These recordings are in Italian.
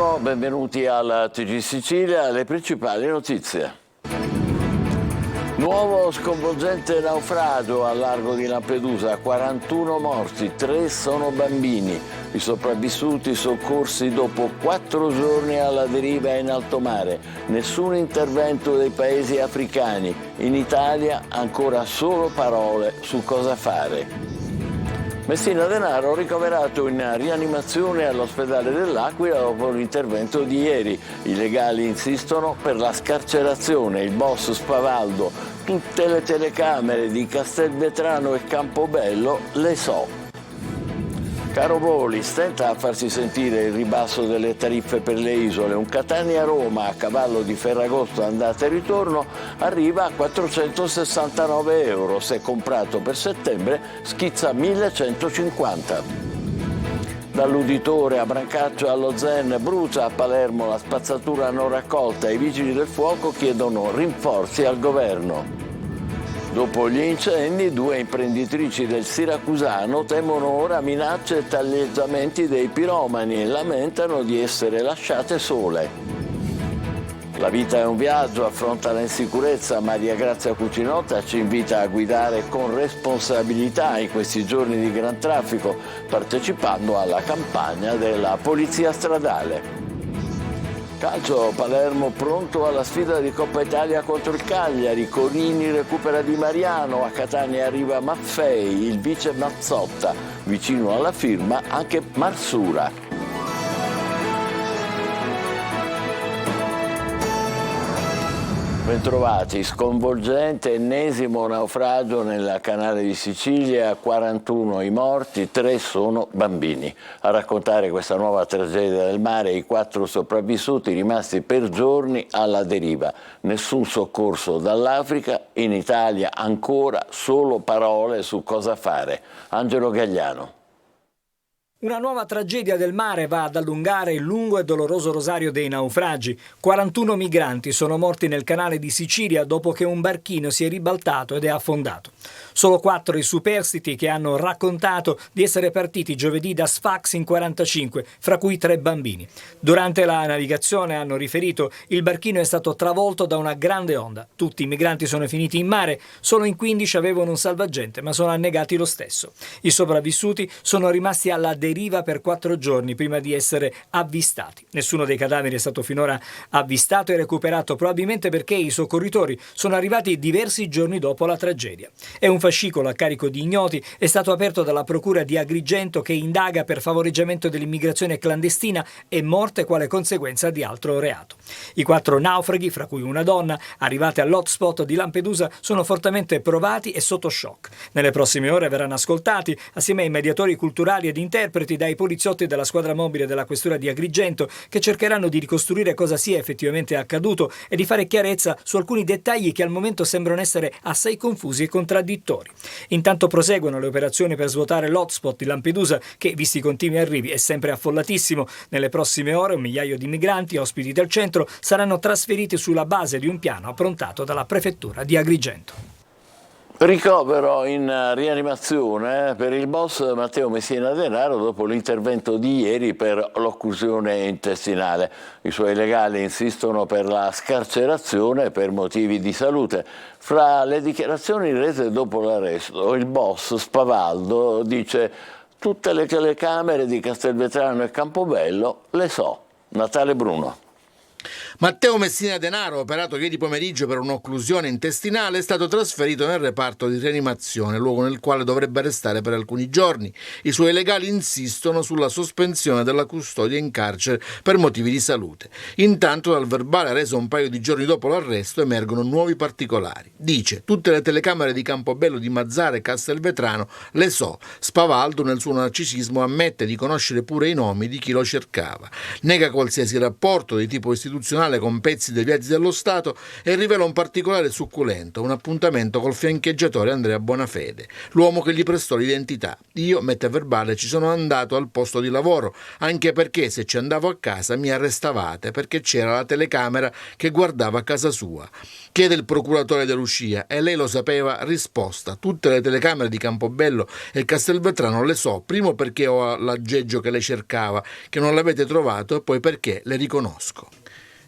Buongiorno, benvenuti alla TG Sicilia, le principali notizie. Nuovo sconvolgente naufragio al largo di Lampedusa, 41 morti, 3 sono bambini. I sopravvissuti soccorsi dopo 4 giorni alla deriva in alto mare. Nessun intervento dei paesi africani. In Italia ancora solo parole su cosa fare. Messina Denaro ricoverato in rianimazione all'ospedale dell'Aquila dopo l'intervento di ieri. I legali insistono per la scarcerazione. Il boss Spavaldo, tutte le telecamere di Castelvetrano e Campobello le so. Caro voli, stenta a farsi sentire il ribasso delle tariffe per le isole. Un Catania-Roma a cavallo di Ferragosto andata e ritorno arriva a 469 euro. Se comprato per settembre schizza 1150. Dall'uditore a Brancaccio allo Zen, brucia a Palermo la spazzatura non raccolta. I vigili del fuoco chiedono rinforzi al governo. Dopo gli incendi, 2 imprenditrici del Siracusano temono ora minacce e taglieggiamenti dei piromani e lamentano di essere lasciate sole. La vita è un viaggio, affronta l'insicurezza. Maria Grazia Cucinotta ci invita a guidare con responsabilità in questi giorni di gran traffico, partecipando alla campagna della Polizia Stradale. Calcio, Palermo pronto alla sfida di Coppa Italia contro il Cagliari. Corini recupera Di Mariano, a Catania arriva Maffei, il vice Mazzotta, vicino alla firma anche Marsura. Bentrovati, sconvolgente ennesimo naufragio nel canale di Sicilia, 41 i morti, 3 sono bambini. A raccontare questa nuova tragedia del mare i 4 sopravvissuti rimasti per giorni alla deriva. Nessun soccorso dall'Africa, in Italia ancora solo parole su cosa fare. Angelo Gagliano. Una nuova tragedia del mare va ad allungare il lungo e doloroso rosario dei naufragi. 41 migranti sono morti nel canale di Sicilia dopo che un barchino si è ribaltato ed è affondato. Solo 4 i superstiti che hanno raccontato di essere partiti giovedì da Sfax in 45, fra cui 3 bambini. Durante la navigazione, hanno riferito, il barchino è stato travolto da una grande onda. Tutti i migranti sono finiti in mare, solo in 15 avevano un salvagente, ma sono annegati lo stesso. I sopravvissuti sono rimasti alla deriva per 4 giorni prima di essere avvistati. Nessuno dei cadaveri è stato finora avvistato e recuperato, probabilmente perché i soccorritori sono arrivati diversi giorni dopo la tragedia. È un fascicolo a carico di ignoti è stato aperto dalla procura di Agrigento che indaga per favoreggiamento dell'immigrazione clandestina e morte quale conseguenza di altro reato. I 4 naufraghi, fra cui una donna, arrivati all'hotspot di Lampedusa, sono fortemente provati e sotto shock. Nelle prossime ore verranno ascoltati, assieme ai mediatori culturali ed interpreti, dai poliziotti della squadra mobile della questura di Agrigento, che cercheranno di ricostruire cosa sia effettivamente accaduto e di fare chiarezza su alcuni dettagli che al momento sembrano essere assai confusi e contraddittori. Intanto proseguono le operazioni per svuotare l'hotspot di Lampedusa che, visti i continui arrivi, è sempre affollatissimo. Nelle prossime ore 1 migliaio di migranti ospiti del centro saranno trasferiti sulla base di un piano approntato dalla prefettura di Agrigento. Ricovero in rianimazione per il boss Matteo Messina Denaro dopo l'intervento di ieri per l'occlusione intestinale. I suoi legali insistono per la scarcerazione per motivi di salute. Fra le dichiarazioni rese dopo l'arresto, il boss Spavaldo dice: tutte le telecamere di Castelvetrano e Campobello le so. Natale Bruno. Matteo Messina Denaro, operato ieri pomeriggio per un'occlusione intestinale, è stato trasferito nel reparto di rianimazione, luogo nel quale dovrebbe restare per alcuni giorni. I suoi legali insistono sulla sospensione della custodia in carcere per motivi di salute. Intanto, dal verbale reso un paio di giorni dopo l'arresto emergono nuovi particolari. Dice: tutte le telecamere di Campobello, di Mazara e Castelvetrano le so. Spavaldo, nel suo narcisismo, ammette di conoscere pure i nomi di chi lo cercava. Nega qualsiasi rapporto di tipo istituzionale istituzionale con pezzi deviati dallo Stato e rivela un particolare succulento, un appuntamento col fiancheggiatore Andrea Bonafede, l'uomo che gli prestò l'identità. Io, mette verbale, ci sono andato al posto di lavoro, anche perché se ci andavo a casa mi arrestavate, perché c'era la telecamera che guardava a casa sua. Chiede il procuratore De Lucia e lei lo sapeva, risposta: tutte le telecamere di Campobello e Castelvetrano le so, primo perché ho l'aggeggio che lei cercava, che non l'avete trovato, e poi perché le riconosco.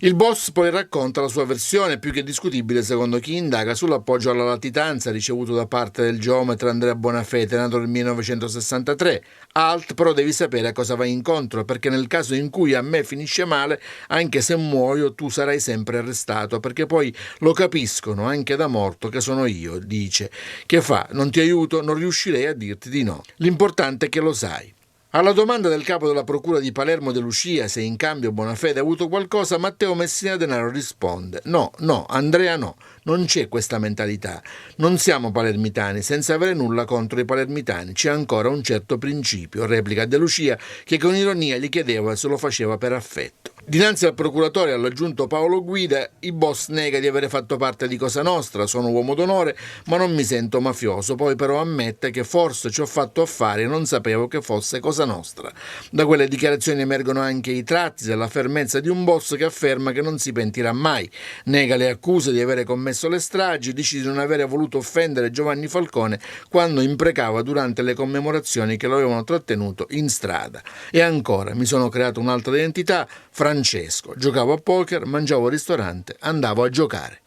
Il boss poi racconta la sua versione, più che discutibile secondo chi indaga, sull'appoggio alla latitanza ricevuto da parte del geometra Andrea Bonafede, nato nel 1963. Alt, però devi sapere a cosa vai incontro, perché nel caso in cui a me finisce male, anche se muoio, tu sarai sempre arrestato, perché poi lo capiscono anche da morto che sono io, dice. Che fa? Non ti aiuto? Non riuscirei a dirti di no. L'importante è che lo sai. Alla domanda del capo della procura di Palermo De Lucia se in cambio Bonafede ha avuto qualcosa, Matteo Messina Denaro risponde: no, Andrea no, non c'è questa mentalità. Non siamo palermitani, senza avere nulla contro i palermitani, c'è ancora un certo principio, replica De Lucia, che con ironia gli chiedeva se lo faceva per affetto. Dinanzi al procuratore e all'aggiunto Paolo Guida, il boss nega di avere fatto parte di Cosa Nostra, sono uomo d'onore, ma non mi sento mafioso, poi però ammette che forse ci ho fatto affari e non sapevo che fosse Cosa Nostra. Da quelle dichiarazioni emergono anche i tratti della fermezza di un boss che afferma che non si pentirà mai, nega le accuse di avere commesso le stragi, dice di non avere voluto offendere Giovanni Falcone quando imprecava durante le commemorazioni che lo avevano trattenuto in strada. E ancora, mi sono creato un'altra identità, Francesco, giocavo a poker, mangiavo al ristorante, andavo a giocare.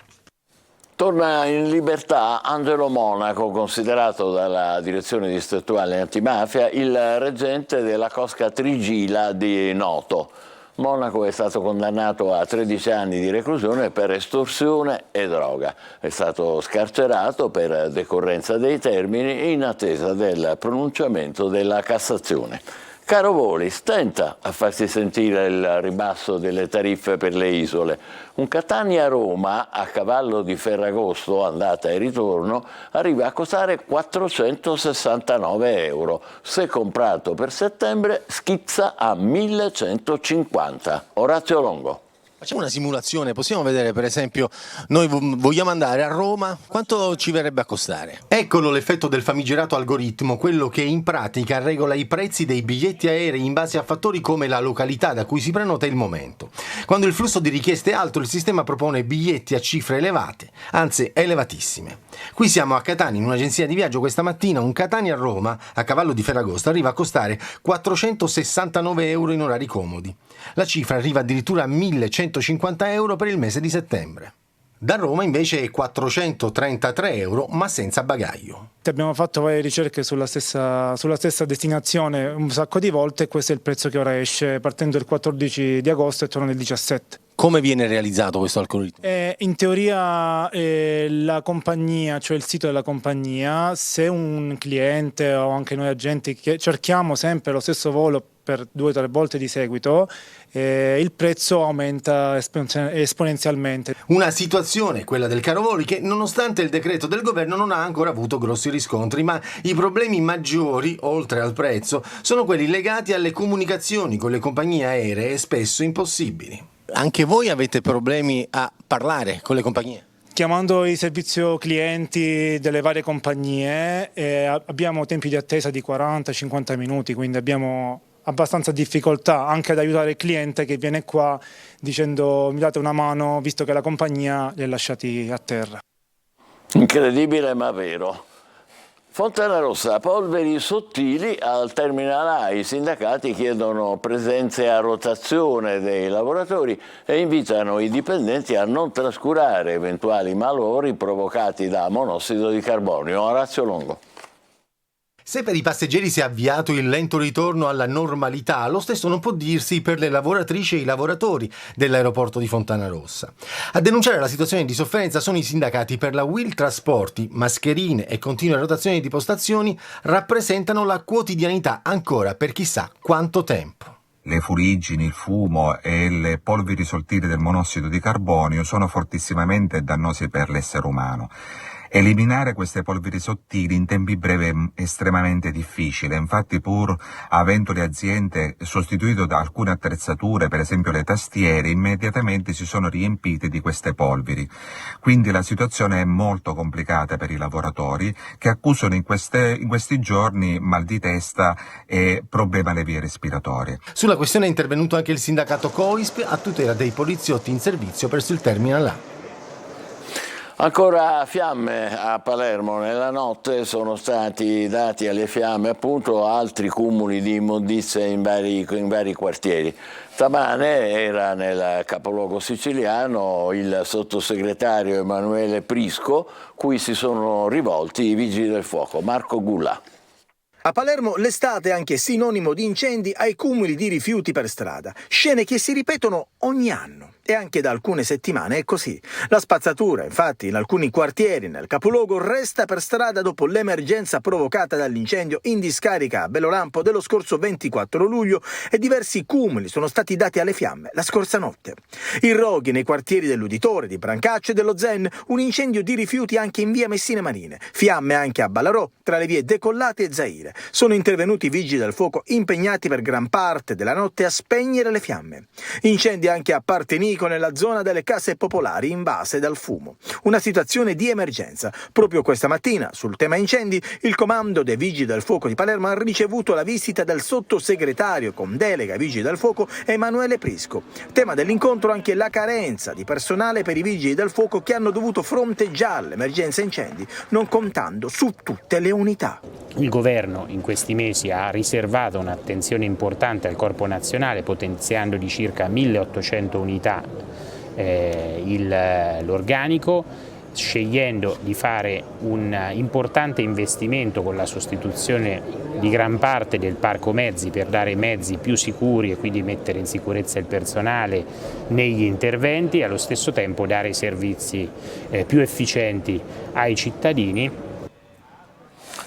Torna in libertà Angelo Monaco, considerato dalla direzione distrettuale antimafia il reggente della cosca Trigila di Noto. Monaco è stato condannato a 13 anni di reclusione per estorsione e droga. È stato scarcerato per decorrenza dei termini in attesa del pronunciamento della Cassazione. Caro Voli, stenta a farsi sentire il ribasso delle tariffe per le isole. Un Catania-Roma a cavallo di Ferragosto, andata e ritorno, arriva a costare 469 euro. Se comprato per settembre schizza a 1150. Orazio Longo. Facciamo una simulazione, possiamo vedere per esempio, noi vogliamo andare a Roma, quanto ci verrebbe a costare? Eccolo l'effetto del famigerato algoritmo, quello che in pratica regola i prezzi dei biglietti aerei in base a fattori come la località da cui si prenota e il momento. Quando il flusso di richieste è alto, il sistema propone biglietti a cifre elevate, anzi elevatissime. Qui siamo a Catania, in un'agenzia di viaggio questa mattina, un Catania a Roma, a cavallo di Ferragosto, arriva a costare 469 euro in orari comodi. La cifra arriva addirittura a 1150 euro per il mese di settembre. Da Roma invece è 433 euro, ma senza bagaglio. Abbiamo fatto varie ricerche sulla stessa destinazione un sacco di volte e questo è il prezzo che ora esce partendo il 14 di agosto e torna il 17. Come viene realizzato questo algoritmo? In teoria la compagnia, cioè il sito della compagnia, se un cliente o anche noi agenti che cerchiamo sempre lo stesso volo per 2 o 3 volte di seguito, il prezzo aumenta esponenzialmente. Una situazione, quella del caro voli, che nonostante il decreto del governo non ha ancora avuto grossi riscontri, ma i problemi maggiori, oltre al prezzo, sono quelli legati alle comunicazioni con le compagnie aeree, spesso impossibili. Anche voi avete problemi a parlare con le compagnie? Chiamando il servizio clienti delle varie compagnie abbiamo tempi di attesa di 40-50 minuti, quindi abbiamo abbastanza difficoltà anche ad aiutare il cliente che viene qua dicendo mi date una mano visto che la compagnia li ha lasciati a terra. Incredibile ma vero. Fontanarossa, polveri sottili al Terminal A. I sindacati chiedono presenze a rotazione dei lavoratori e invitano i dipendenti a non trascurare eventuali malori provocati da monossido di carbonio. Orazio Longo. Se per i passeggeri si è avviato il lento ritorno alla normalità, lo stesso non può dirsi per le lavoratrici e i lavoratori dell'aeroporto di Fontanarossa. A denunciare la situazione di sofferenza sono i sindacati per la Will Trasporti. Mascherine e continue rotazioni di postazioni rappresentano la quotidianità ancora per chissà quanto tempo. Le fuliggini, il fumo e le polveri sottili del monossido di carbonio sono fortissimamente dannosi per l'essere umano. Eliminare queste polveri sottili in tempi brevi è estremamente difficile, infatti pur avendo le aziende sostituito da alcune attrezzature, per esempio le tastiere, immediatamente si sono riempite di queste polveri. Quindi la situazione è molto complicata per i lavoratori che accusano in questi giorni mal di testa e problemi alle vie respiratorie. Sulla questione è intervenuto anche il sindacato COISP a tutela dei poliziotti in servizio presso il Terminal A. Ancora fiamme a Palermo, nella notte sono stati dati alle fiamme appunto altri cumuli di immondizia in vari quartieri. Stamane era nel capoluogo siciliano il sottosegretario Emanuele Prisco, cui si sono rivolti i vigili del fuoco. Marco Gulla. A Palermo l'estate è anche sinonimo di incendi ai cumuli di rifiuti per strada, scene che si ripetono ogni anno. E anche da alcune settimane è così. La spazzatura, infatti, in alcuni quartieri nel capoluogo resta per strada dopo l'emergenza provocata dall'incendio in discarica a Belolampo dello scorso 24 luglio e diversi cumuli sono stati dati alle fiamme la scorsa notte. I roghi nei quartieri dell'Uditore, di Brancaccio e dello Zen, un incendio di rifiuti anche in via Messine Marine, fiamme anche a Ballarò, tra le vie Decollate e Zaire. Sono intervenuti i vigili del fuoco impegnati per gran parte della notte a spegnere le fiamme. Incendi anche a Partenico, nella zona delle case popolari invase dal fumo. Una situazione di emergenza. Proprio questa mattina, sul tema incendi, il comando dei Vigili del Fuoco di Palermo ha ricevuto la visita del sottosegretario con delega ai Vigili del Fuoco Emanuele Prisco. Tema dell'incontro anche la carenza di personale per i Vigili del Fuoco che hanno dovuto fronteggiare l'emergenza incendi, non contando su tutte le unità. Il governo in questi mesi ha riservato un'attenzione importante al Corpo Nazionale, potenziando di circa 1800 unità l'organico, scegliendo di fare un importante investimento con la sostituzione di gran parte del parco mezzi per dare mezzi più sicuri e quindi mettere in sicurezza il personale negli interventi e allo stesso tempo dare servizi più efficienti ai cittadini.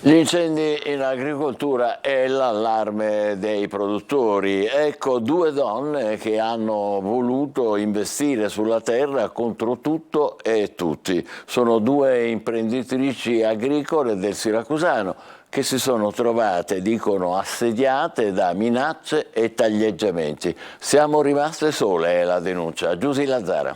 Gli incendi in agricoltura e l'allarme dei produttori. Ecco due donne che hanno voluto investire sulla terra contro tutto e tutti. Sono due imprenditrici agricole del Siracusano che si sono trovate, dicono, assediate da minacce e taglieggiamenti. Siamo rimaste sole, è la denuncia. Giusy Lazzara.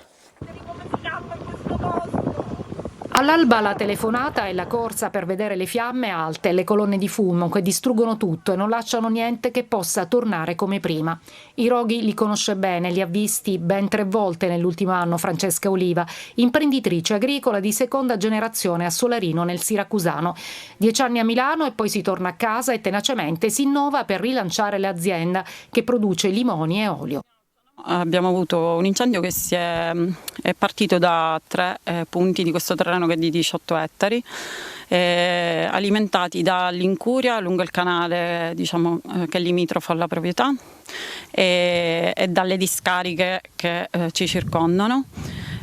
All'alba la telefonata e la corsa per vedere le fiamme alte e le colonne di fumo che distruggono tutto e non lasciano niente che possa tornare come prima. I roghi li conosce bene, li ha visti ben 3 volte nell'ultimo anno Francesca Oliva, imprenditrice agricola di seconda generazione a Solarino nel Siracusano. 10 anni a Milano e poi si torna a casa e tenacemente si innova per rilanciare l'azienda che produce limoni e olio. Abbiamo avuto un incendio che è partito da 3 punti di questo terreno che è di 18 ettari, alimentati dall'incuria lungo il canale che è limitrofo alla proprietà e dalle discariche che ci circondano.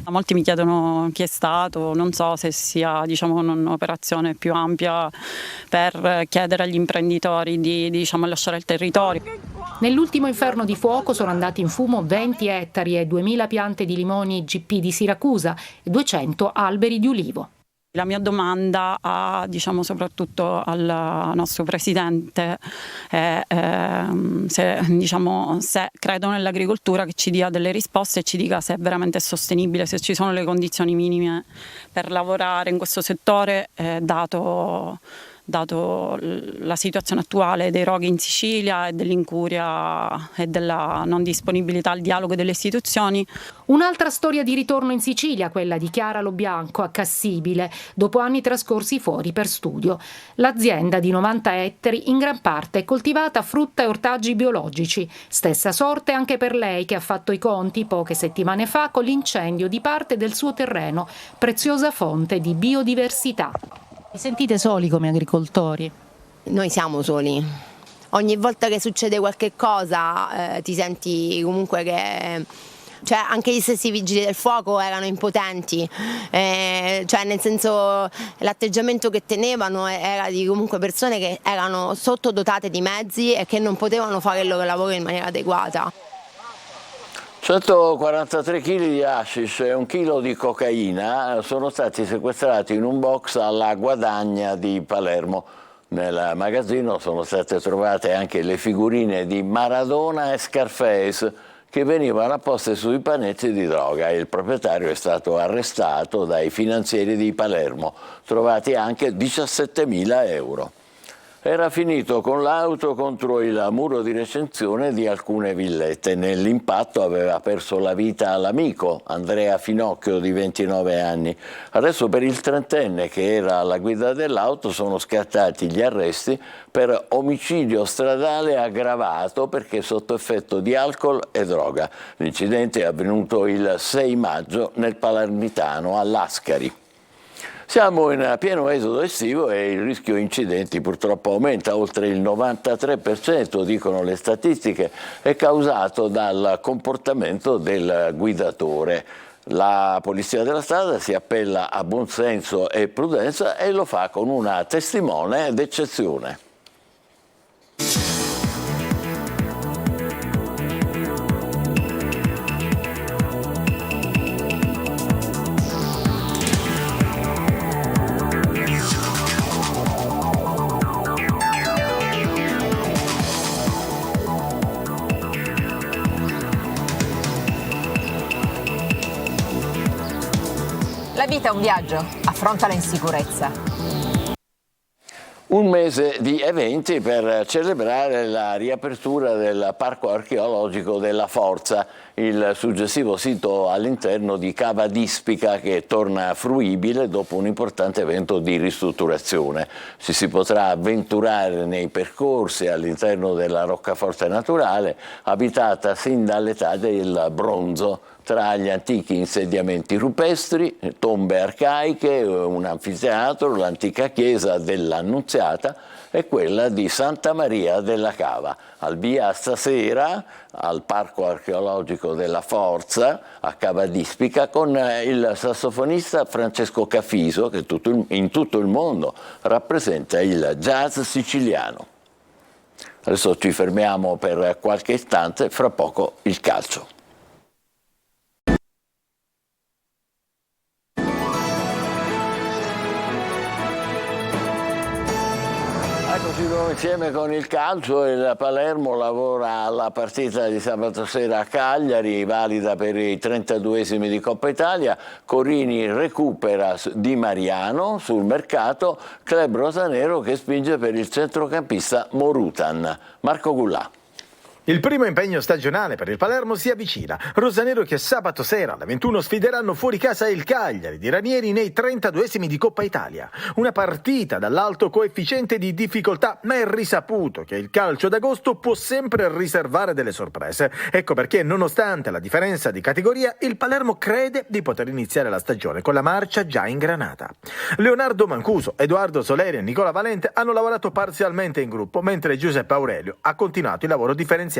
Molti mi chiedono chi è stato, non so se sia un'operazione più ampia per chiedere agli imprenditori di lasciare il territorio. Nell'ultimo inferno di fuoco sono andati in fumo 20 ettari e 2000 piante di limoni GP di Siracusa e 200 alberi di ulivo. La mia domanda soprattutto al nostro Presidente è se credo nell'agricoltura che ci dia delle risposte e ci dica se è veramente sostenibile, se ci sono le condizioni minime per lavorare in questo settore, dato la situazione attuale dei roghi in Sicilia e dell'incuria e della non disponibilità al dialogo delle istituzioni. Un'altra storia di ritorno in Sicilia, quella di Chiara Lobianco a Cassibile, dopo anni trascorsi fuori per studio. L'azienda di 90 ettari in gran parte è coltivata frutta e ortaggi biologici. Stessa sorte anche per lei che ha fatto i conti poche settimane fa con l'incendio di parte del suo terreno, preziosa fonte di biodiversità. Vi sentite soli come agricoltori? Noi siamo soli. Ogni volta che succede qualche cosa ti senti comunque che... anche gli stessi vigili del fuoco erano impotenti, nel senso l'atteggiamento che tenevano era di comunque persone che erano sottodotate di mezzi e che non potevano fare il loro lavoro in maniera adeguata. 143 kg di hashish e 1 chilo di cocaina sono stati sequestrati in un box alla Guadagna di Palermo. Nel magazzino sono state trovate anche le figurine di Maradona e Scarface che venivano apposte sui panetti di droga. Il proprietario è stato arrestato dai finanzieri di Palermo, trovati anche 17.000 euro. Era finito con l'auto contro il muro di recinzione di alcune villette. Nell'impatto aveva perso la vita l'amico Andrea Finocchio di 29 anni. Adesso per il trentenne che era alla guida dell'auto sono scattati gli arresti per omicidio stradale aggravato perché sotto effetto di alcol e droga. L'incidente è avvenuto il 6 maggio nel Palermitano all'Ascari. Siamo in pieno esodo estivo e il rischio incidenti purtroppo aumenta, oltre il 93%, dicono le statistiche, è causato dal comportamento del guidatore. La Polizia della Strada si appella a buonsenso e prudenza e lo fa con una testimone d'eccezione. La vita è un viaggio, affrontala in sicurezza. Un mese di eventi per celebrare la riapertura del Parco Archeologico della Forza, il suggestivo sito all'interno di Cava d'Ispica che torna fruibile dopo un importante evento di ristrutturazione. Ci si potrà avventurare nei percorsi all'interno della roccaforte naturale, abitata sin dall'età del bronzo, tra gli antichi insediamenti rupestri, tombe arcaiche, un anfiteatro, l'antica chiesa dell'Annunziata e quella di Santa Maria della Cava. Al via stasera al Parco Archeologico della Forza a Cava d'Ispica con il sassofonista Francesco Cafiso che in tutto il mondo rappresenta il jazz siciliano. Adesso ci fermiamo per qualche istante, fra poco il calcio. Continuiamo insieme con il calcio. Il Palermo lavora alla partita di sabato sera a Cagliari, valida per i 32esimi di Coppa Italia. Corini recupera Di Mariano sul mercato, club rosanero che spinge per il centrocampista Morutan. Marco Gullà. Il primo impegno stagionale per il Palermo si avvicina. Rosanero che sabato sera alle 21 sfideranno fuori casa il Cagliari di Ranieri nei 32esimi di Coppa Italia. Una partita dall'alto coefficiente di difficoltà, ma è risaputo che il calcio d'agosto può sempre riservare delle sorprese. Ecco perché, nonostante la differenza di categoria, il Palermo crede di poter iniziare la stagione con la marcia già ingranata. Leonardo Mancuso, Edoardo Soleri e Nicola Valente hanno lavorato parzialmente in gruppo, mentre Giuseppe Aurelio ha continuato il lavoro differenziato.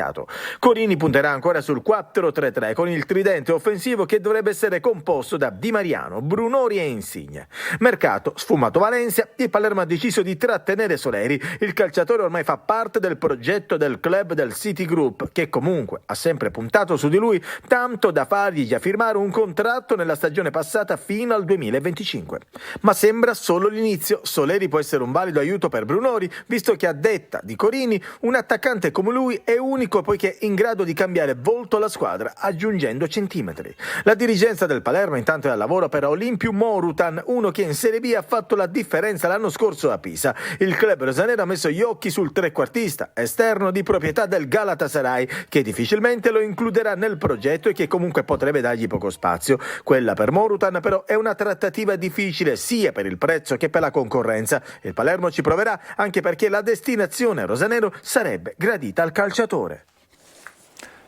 Corini punterà ancora sul 4-3-3 con il tridente offensivo che dovrebbe essere composto da Di Mariano, Brunori e Insigne. Mercato sfumato Valencia, il Palermo ha deciso di trattenere Soleri. Il calciatore ormai fa parte del progetto del club del City Group, che comunque ha sempre puntato su di lui, tanto da fargli già firmare un contratto nella stagione passata fino al 2025. Ma sembra solo l'inizio. Soleri può essere un valido aiuto per Brunori, visto che a detta di Corini un attaccante come lui è unico poiché è in grado di cambiare volto alla squadra aggiungendo centimetri. La dirigenza del Palermo intanto è al lavoro per Olimpiu Morutan, uno che in Serie B ha fatto la differenza l'anno scorso a Pisa. Il club rosanero ha messo gli occhi sul trequartista esterno di proprietà del Galatasaray, che difficilmente lo includerà nel progetto e che comunque potrebbe dargli poco spazio. Quella per Morutan però è una trattativa difficile sia per il prezzo che per la concorrenza. Il Palermo ci proverà anche perché la destinazione rosanero sarebbe gradita al calciatore.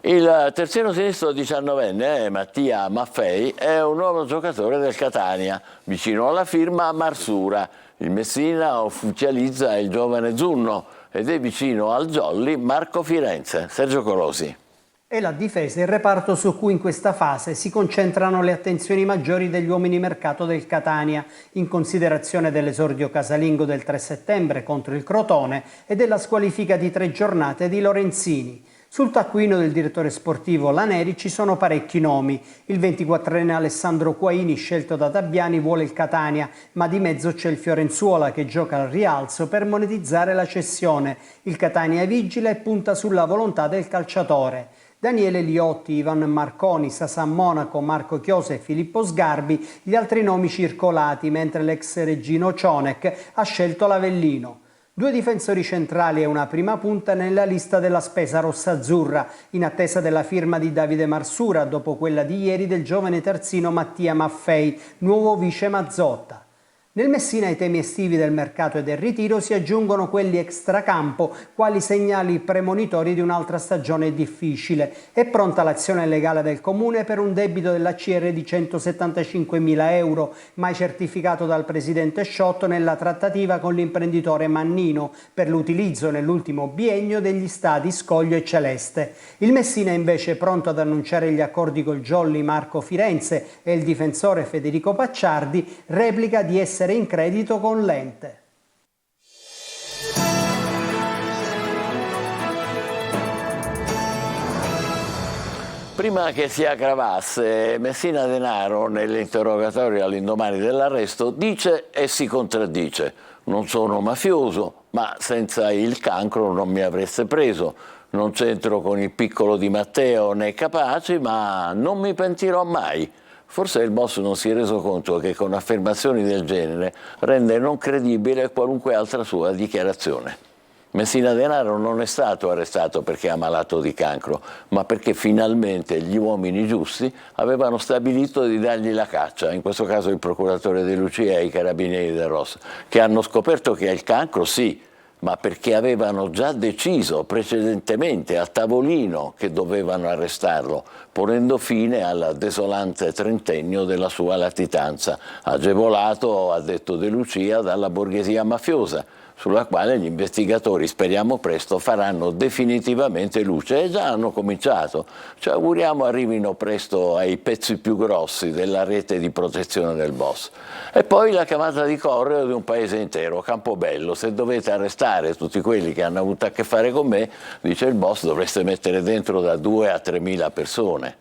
Il terzino sinistro 19enne, Mattia Maffei, è un nuovo giocatore del Catania, vicino alla firma Marsura. Il Messina ufficializza il giovane Zunno ed è vicino al jolly Marco Firenze. Sergio Colosi. È la difesa il reparto su cui in questa fase si concentrano le attenzioni maggiori degli uomini mercato del Catania, in considerazione dell'esordio casalingo del 3 settembre contro il Crotone e della squalifica di 3 giornate di Lorenzini. Sul taccuino del direttore sportivo Laneri ci sono parecchi nomi. Il 24enne Alessandro Quaini, scelto da Dabbiani, vuole il Catania, ma di mezzo c'è il Fiorenzuola che gioca al rialzo per monetizzare la cessione. Il Catania è vigile e punta sulla volontà del calciatore. Daniele Liotti, Ivan Marconi, Sasan Monaco, Marco Chiose e Filippo Sgarbi, gli altri nomi circolati, mentre l'ex reggino Cionek ha scelto l'Avellino. 2 difensori centrali e una prima punta nella lista della spesa rossazzurra, in attesa della firma di Davide Marsura, dopo quella di ieri del giovane terzino Mattia Maffei, nuovo vice Mazzotta. Nel Messina ai temi estivi del mercato e del ritiro si aggiungono quelli extracampo, quali segnali premonitori di un'altra stagione difficile. È pronta l'azione legale del Comune per un debito dell'ACR di 175.000 euro, mai certificato dal presidente Sciotto nella trattativa con l'imprenditore Mannino per l'utilizzo nell'ultimo biennio degli stadi Scoglio e Celeste. Il Messina è invece pronto ad annunciare gli accordi col Jolly Marco Firenze e il difensore Federico Pacciardi replica di essere in credito con l'ente. Prima che si aggravasse, Messina Denaro, nell'interrogatorio all'indomani dell'arresto, dice e si contraddice. Non sono mafioso, ma senza il cancro non mi avreste preso. Non c'entro con il piccolo Di Matteo né Capaci, ma non mi pentirò mai. Forse il boss non si è reso conto che con affermazioni del genere rende non credibile qualunque altra sua dichiarazione. Messina Denaro non è stato arrestato perché è ammalato di cancro, ma perché finalmente gli uomini giusti avevano stabilito di dargli la caccia, in questo caso il procuratore De Lucia e i carabinieri del Ross, che hanno scoperto che ha il cancro, sì, ma perché avevano già deciso precedentemente a tavolino che dovevano arrestarlo, ponendo fine al desolante trentennio della sua latitanza, agevolato, ha detto De Lucia, dalla borghesia mafiosa, sulla quale gli investigatori, speriamo presto, faranno definitivamente luce e già hanno cominciato. Ci auguriamo arrivino presto ai pezzi più grossi della rete di protezione del boss. E poi la chiamata di correo di un paese intero, Campobello: se dovete arrestare tutti quelli che hanno avuto a che fare con me, dice il boss, dovreste mettere dentro da 2.000 a 3.000 persone.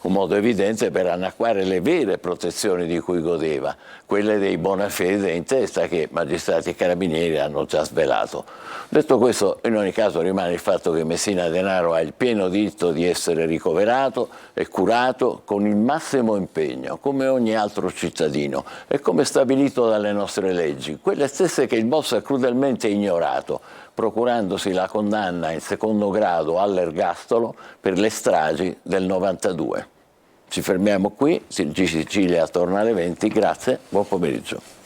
Un modo evidente per annacquare le vere protezioni di cui godeva, quelle dei Bonafede in testa che magistrati e carabinieri hanno già svelato. Detto questo, in ogni caso rimane il fatto che Messina Denaro ha il pieno diritto di essere ricoverato e curato con il massimo impegno, come ogni altro cittadino e come stabilito dalle nostre leggi, quelle stesse che il boss ha crudelmente ignorato, procurandosi la condanna in secondo grado all'ergastolo per le stragi del 92. Ci fermiamo qui, Sicilia torna alle 20, grazie, buon pomeriggio.